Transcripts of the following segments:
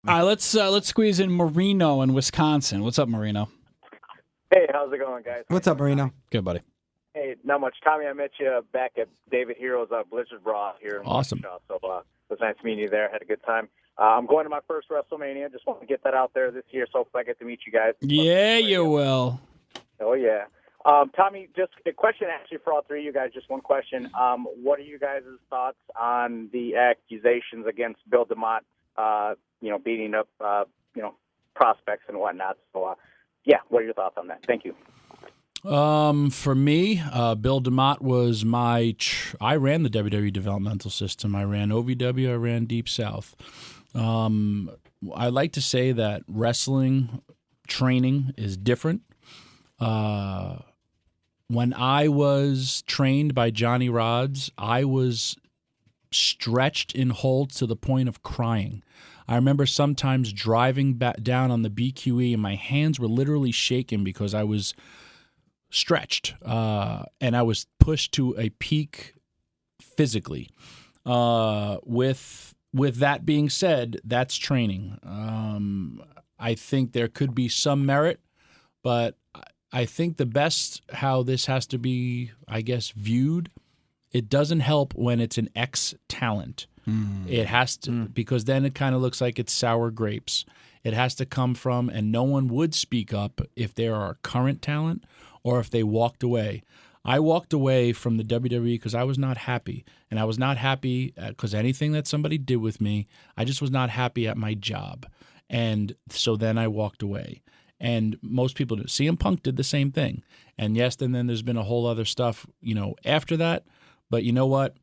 All right, let's squeeze in Marino in Wisconsin. What's up, Marino? Hey, how's it going, guys? What's up, Marino? Good, buddy. Hey, not much. Tommy, I met you back at David Hero's Blizzard Brawl here in Awesome. Wichita, so it was nice meeting you there. Had a good time. I'm going to my first WrestleMania. Just want to get that out there this year, so hopefully I get to meet you guys. Yeah, you will. Oh, yeah. Tommy, just a question actually for all three of you guys, just one question. What are you guys' thoughts on the accusations against Bill DeMott, beating up, prospects and whatnot? So, what are your thoughts on that? Thank you. For me, Bill DeMott was I ran the WWE developmental system. I ran OVW. I ran Deep South. I like to say that wrestling training is different. When I was trained by Johnny Rods, I was stretched in holds to the point of crying. I remember sometimes driving back down on the BQE and my hands were literally shaking because I was stretched and I was pushed to a peak physically. With that being said, that's training. I think there could be some merit, but I think the best how this has to be, I guess, viewed, it doesn't help when it's an ex-talent. It has to, because then it kind of looks like it's sour grapes. It has to come from, and no one would speak up if they are a current talent or if they walked away. I walked away from the WWE because I was not happy. And I was not happy because anything that somebody did with me, I just was not happy at my job. And so then I walked away. And most people do. CM Punk did the same thing. And yes, and then there's been a whole other stuff, after that. But you know what?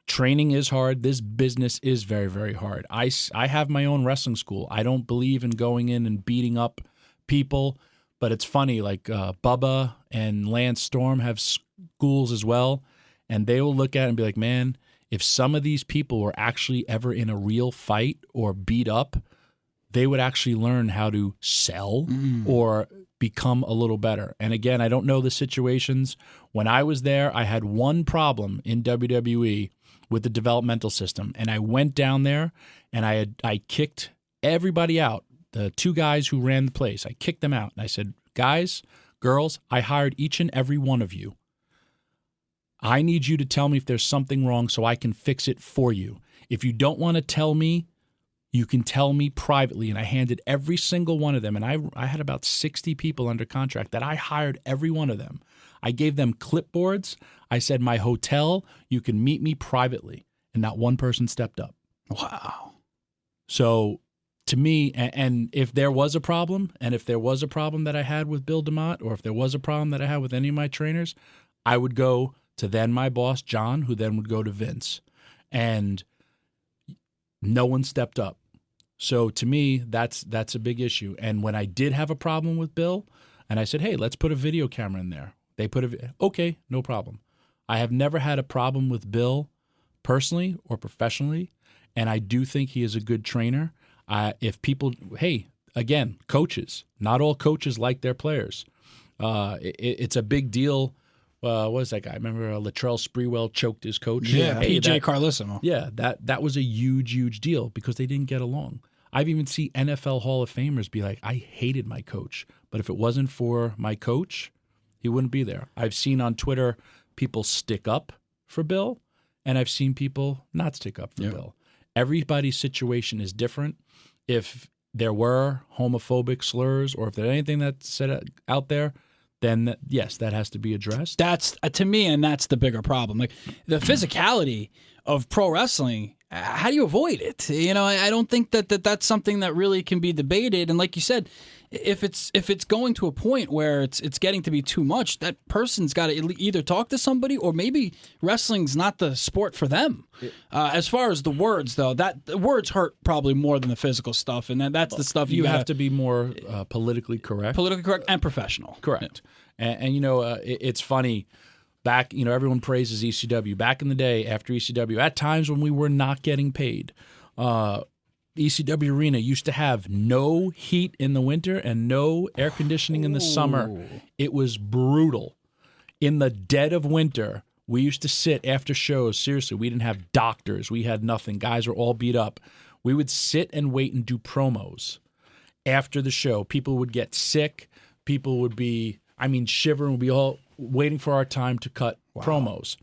Training is hard. This business is very, very hard. I have my own wrestling school. I don't believe in going in and beating up people. But it's funny, like Bubba and Lance Storm have schools as well. And they will look at it and be like, man, if some of these people were actually ever in a real fight or beat up, they would actually learn how to sell or become a little better. And again, I don't know the situations. When I was there, I had one problem in WWE with the developmental system. And I went down there and I kicked everybody out. The two guys who ran the place, I kicked them out. And I said, guys, girls, I hired each and every one of you. I need you to tell me if there's something wrong so I can fix it for you. If you don't want to tell me, you can tell me privately. And I handed every single one of them, and I had about 60 people under contract that I hired every one of them. I gave them clipboards. I said, my hotel, you can meet me privately. And not one person stepped up. Wow. So to me, and if there was a problem, and if there was a problem that I had with Bill DeMott, or if there was a problem that I had with any of my trainers, I would go to then my boss, John, who then would go to Vince. And no one stepped up. So to me, that's a big issue. And when I did have a problem with Bill, and I said, hey, let's put a video camera in there. They okay, no problem. I have never had a problem with Bill personally or professionally, and I do think he is a good trainer. If people, hey, again, coaches, not all coaches like their players. It's a big deal. What was that guy? I remember Latrell Sprewell choked his coach. Yeah, hey, PJ Carlissimo. Yeah, that was a huge, huge deal because they didn't get along. I've even seen NFL Hall of Famers be like, I hated my coach, but if it wasn't for my coach, he wouldn't be there. I've seen on Twitter people stick up for Bill, and I've seen people not stick up for Bill. Everybody's situation is different. If there were homophobic slurs or if there's anything that's said out there, then yes, that has to be addressed. That's to me, and that's the bigger problem. Like the physicality of pro wrestling, how do you avoid it? I don't think that's something that really can be debated. And like you said, if it's going to a point where it's getting to be too much, that person's got to either talk to somebody or maybe wrestling's not the sport for them. As far as the words, though, the words hurt probably more than the physical stuff, and that's the stuff you have to be more politically correct, and professional. Correct. And it's funny. Back, everyone praises ECW. Back in the day, after ECW, at times when we were not getting paid, ECW Arena used to have no heat in the winter and no air conditioning in the summer. It was brutal. In the dead of winter, we used to sit after shows. Seriously, we didn't have doctors. We had nothing. Guys were all beat up. We would sit and wait and do promos after the show. People would get sick. People would be, shivering. We'd be all waiting for our time to cut promos.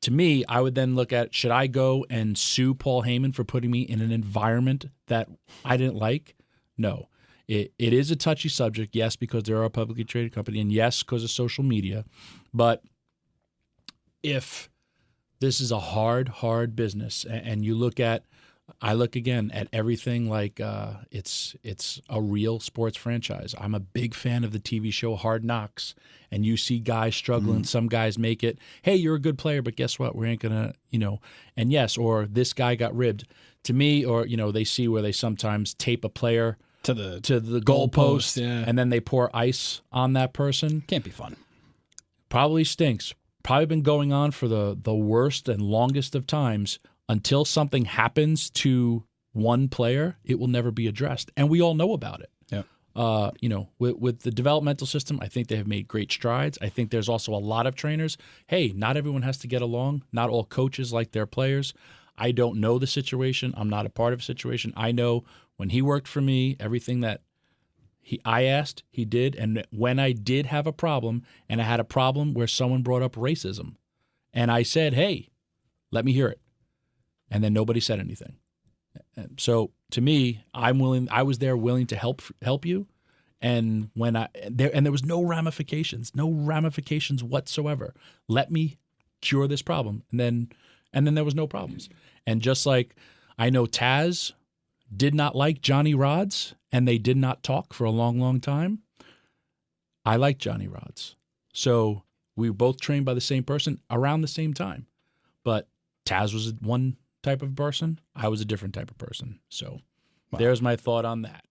To me, I would then look at, should I go and sue Paul Heyman for putting me in an environment that I didn't like? No. It is a touchy subject, yes, because they're a publicly traded company, and yes, because of social media. But if this is a hard business, and you look at, I look again at everything like it's a real sports franchise. I'm a big fan of the TV show Hard Knocks, and you see guys struggling. Some guys make it. Hey, you're a good player, but guess what? We ain't gonna, And yes, or this guy got ribbed. To me, or they see where they sometimes tape a player to the goalpost, yeah. and then they pour ice on that person. Can't be fun. Probably stinks. Probably been going on for the worst and longest of times. Until something happens to one player, it will never be addressed, and we all know about it. Yeah. With the developmental system, I think they have made great strides. I think there's also a lot of trainers. Hey, not everyone has to get along. Not all coaches like their players. I don't know the situation. I'm not a part of a situation. I know when he worked for me, everything that I asked, he did. And when I did have a problem, and I had a problem where someone brought up racism, and I said, hey, let me hear it. And then nobody said anything. So to me, I was there willing to help you. And there was no ramifications whatsoever. Let me cure this problem. And then there was no problems. And just like I know Taz did not like Johnny Rods, and they did not talk for a long, long time. I like Johnny Rods. So we were both trained by the same person around the same time. But Taz was one type of person. I was a different type of person. So There's my thought on that.